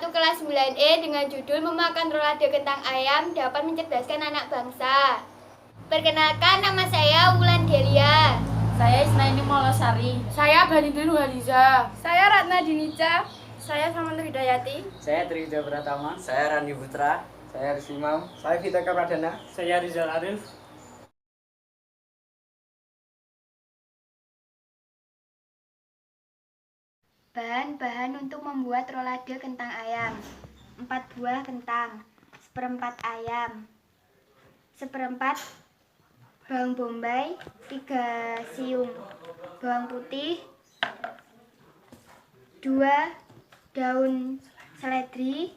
1 kelas 9E dengan judul Memakan Rolado Kentang Ayam Dapat Mencerdaskan Anak Bangsa. Perkenalkan, nama saya Wulan Delia. Saya Isnaini Molosari. Saya Banidin Waliza. Saya Ratna Dinica. Saya Samanur Hidayati. Saya Trida Pratama. Saya Randi Putra. Saya Aris Imam. Saya Vita Pradana. Saya Rizal Arif. Bahan-bahan untuk membuat rolado kentang ayam: 4 buah kentang, seperempat ayam, seperempat bawang bombay, 3 siung bawang putih, 2 daun seledri,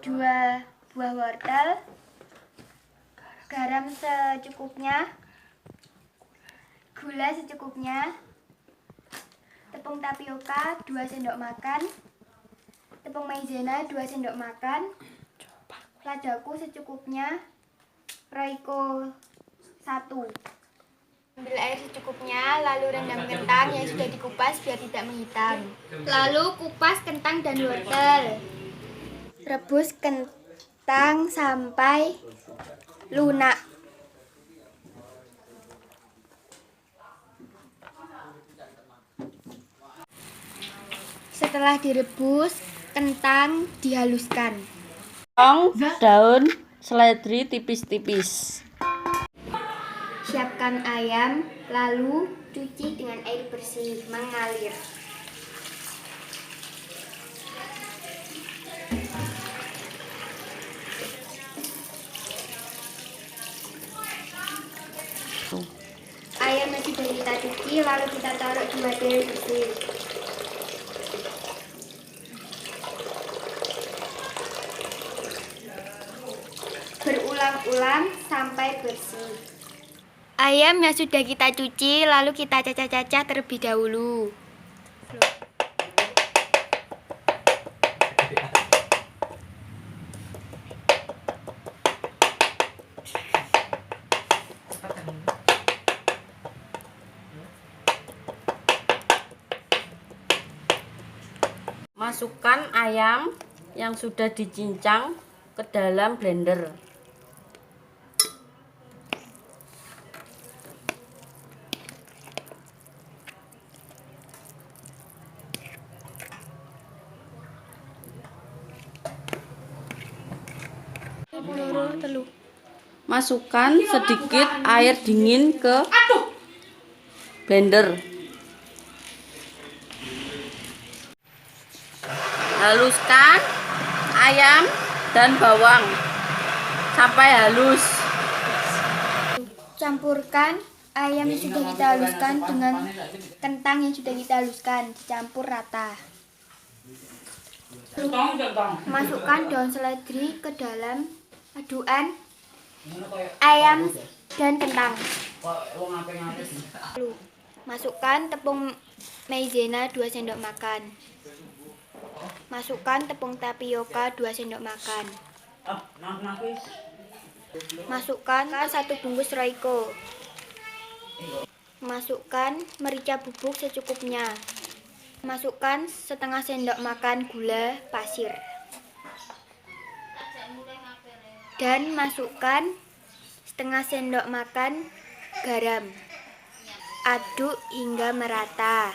2 buah wortel, garam secukupnya, gula secukupnya, tepung tapioka 2 sendok makan, tepung maizena 2 sendok makan, ladaku secukupnya, roiko 1. Ambil air secukupnya, lalu rendam kentang yang sudah dikupas biar tidak menghitam. Lalu kupas kentang dan wortel. Rebus kentang sampai lunak. Setelah direbus, kentang dihaluskan. Potong daun seledri tipis-tipis. Siapkan ayam, lalu cuci dengan air bersih mengalir. Ayam yang sudah kita cuci, lalu kita taruh di wadah yang bersih. Berulang-ulang sampai bersih. Ayam yang sudah kita cuci lalu kita cacah-cacah terlebih dahulu. Masukkan ayam yang sudah dicincang ke dalam blender. Masukkan sedikit air dingin ke blender. Haluskan ayam dan bawang sampai halus. Campurkan ayam yang sudah kita haluskan dengan kentang yang sudah kita haluskan, dicampur rata. Masukkan daun seledri ke dalam aduan ayam dan kentang. Masukkan tepung maizena 2 sendok makan. Masukkan tepung tapioka 2 sendok makan. Masukkan 1 bungkus roiko. Masukkan merica bubuk secukupnya. Masukkan setengah sendok makan gula pasir. Dan masukkan setengah sendok makan garam. Aduk hingga merata.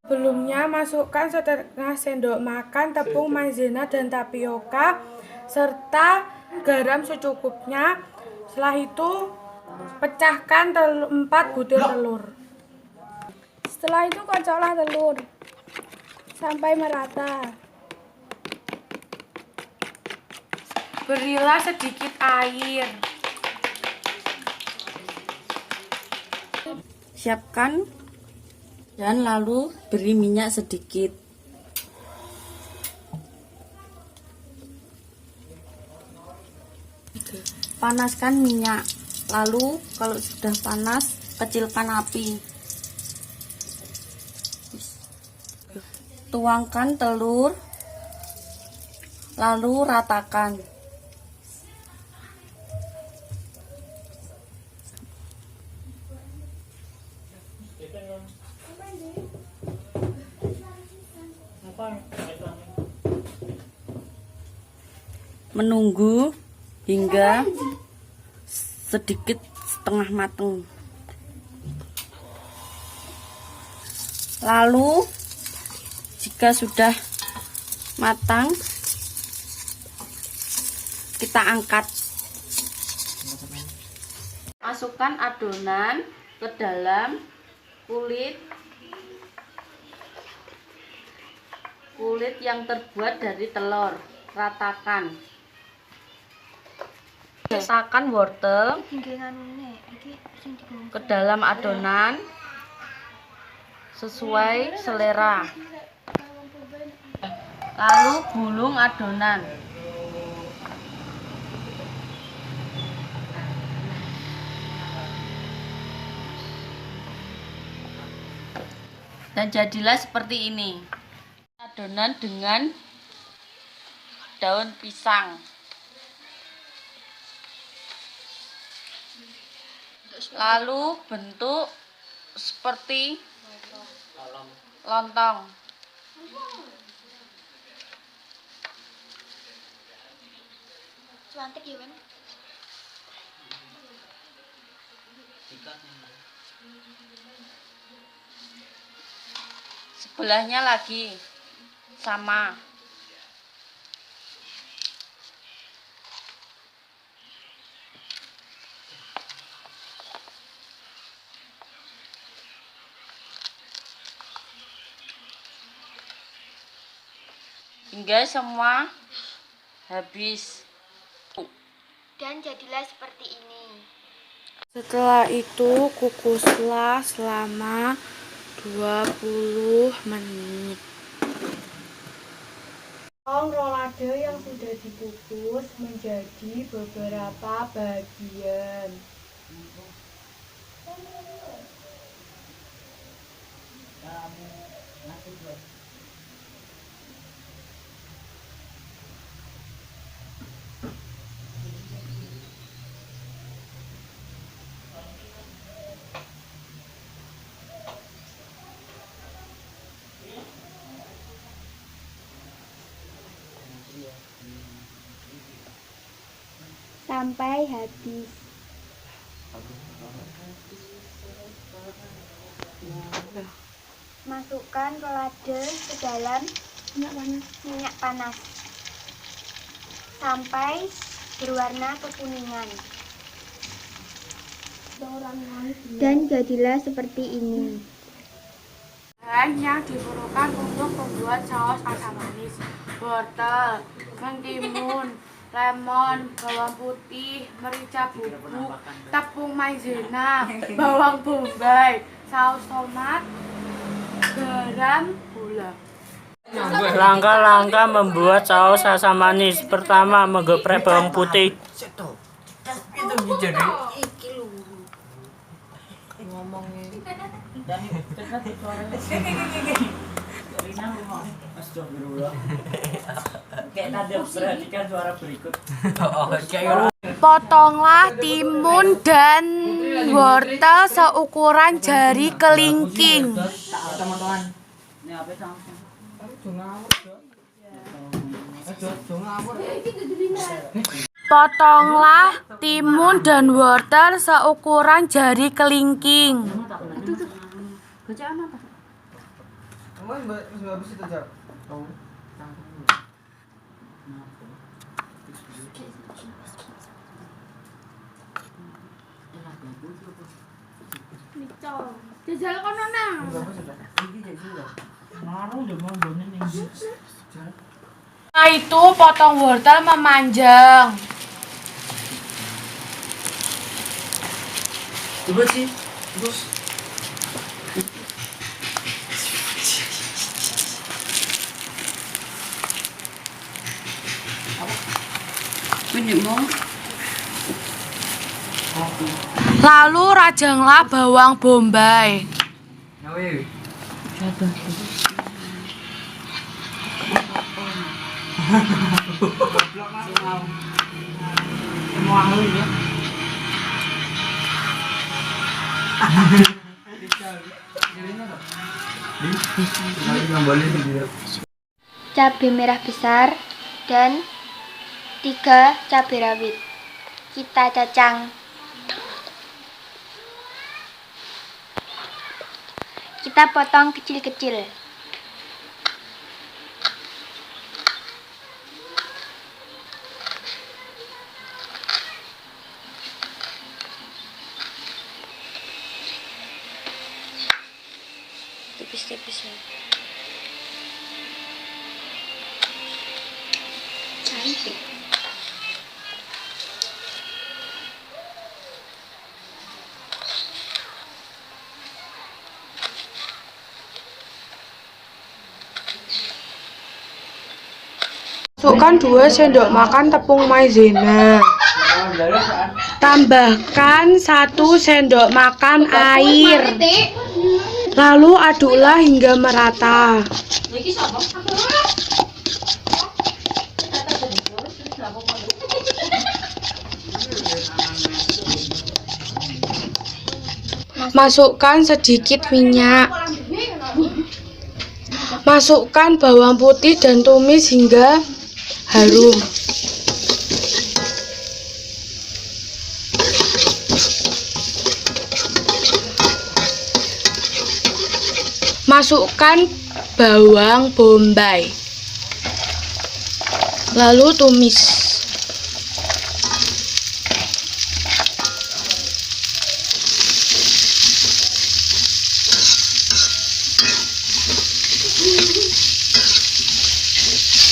Sebelumnya masukkan setengah sendok makan tepung maizena dan tapioka serta garam secukupnya. Setelah itu pecahkan 4 butir telur. Setelah itu kocoklah telur sampai merata. Berilah sedikit air. Siapkan dan lalu beri minyak sedikit. Panaskan minyak, lalu kalau sudah panas kecilkan api. Tuangkan telur, lalu ratakan. menunggu hingga sedikit setengah matang. Lalu jika sudah matang, kita angkat. Masukkan adonan ke dalam kulit yang terbuat dari telur. Ratakan. Letakkan wortel ke dalam adonan sesuai selera. Lalu gulung adonan. Dan jadilah seperti ini. Adonan dengan daun pisang. Lalu bentuk seperti lontong. Cantik ya, Ben? Sebelahnya lagi sama. Hingga semua habis. Dan jadilah seperti ini. Setelah itu kukuslah selama 20 menit. Potong rolade yang sudah dikukus menjadi beberapa bagian. Sampai habis. Masukkan rolade ke dalam minyak panas sampai berwarna kekuningan. Dan jadilah seperti ini. Bahan yang diperlukan untuk membuat saus asam manis: wortel, mentimun, lemon, bawang putih, merica bubuk, tepung maizena, bawang bombay, saus tomat, garam, gula. Langkah-langkah membuat saus asam manis. Pertama, menggeprek bawang putih. Potonglah timun dan wortel seukuran jari kelingking. Potonglah timun dan wortel seukuran jari kelingking. Jajal kono nang. Nah itu potong wortel memanjang. Coba sih, terus. Lalu rajanglah bawang bombay. Cabai merah besar dan 3 cabai rawit. Kita cacang. Kita potong kecil-kecil. Tipis-tipis ya. Cantik. Masukkan 2 sendok makan tepung maizena. Tambahkan 1 sendok makan air. Lalu aduklah hingga merata. Masukkan sedikit minyak. Masukkan bawang putih dan tumis hingga harum. Masukkan bawang bombay. Lalu tumis.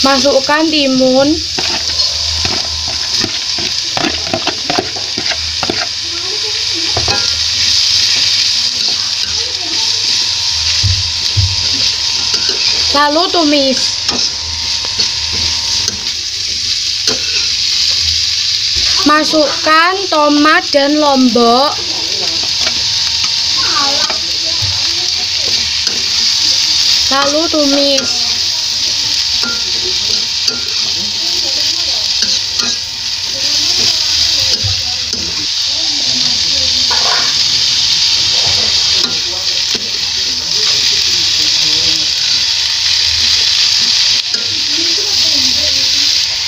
Masukkan timun. Lalu tumis. Masukkan tomat dan lombok. Lalu tumis.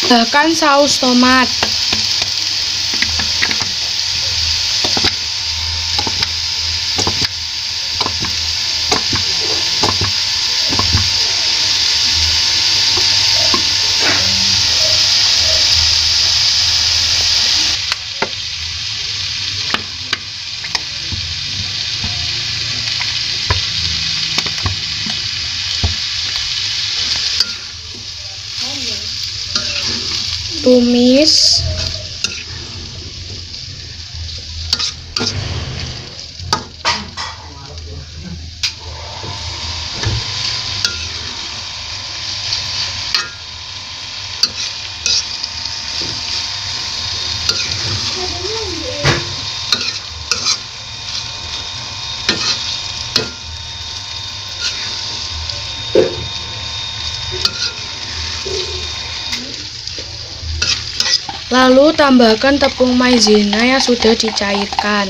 Tambahkan saus tomat. Tumis. Lalu tambahkan tepung maizena yang sudah dicairkan.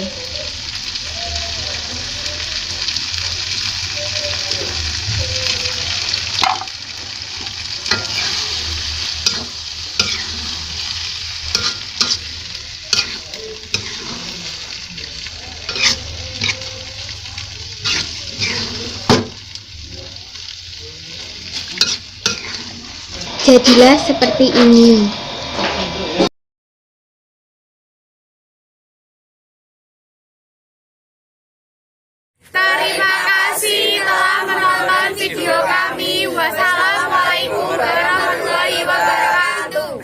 Jadilah seperti ini. Terima kasih telah menonton video kami. Wassalamualaikum warahmatullahi wabarakatuh.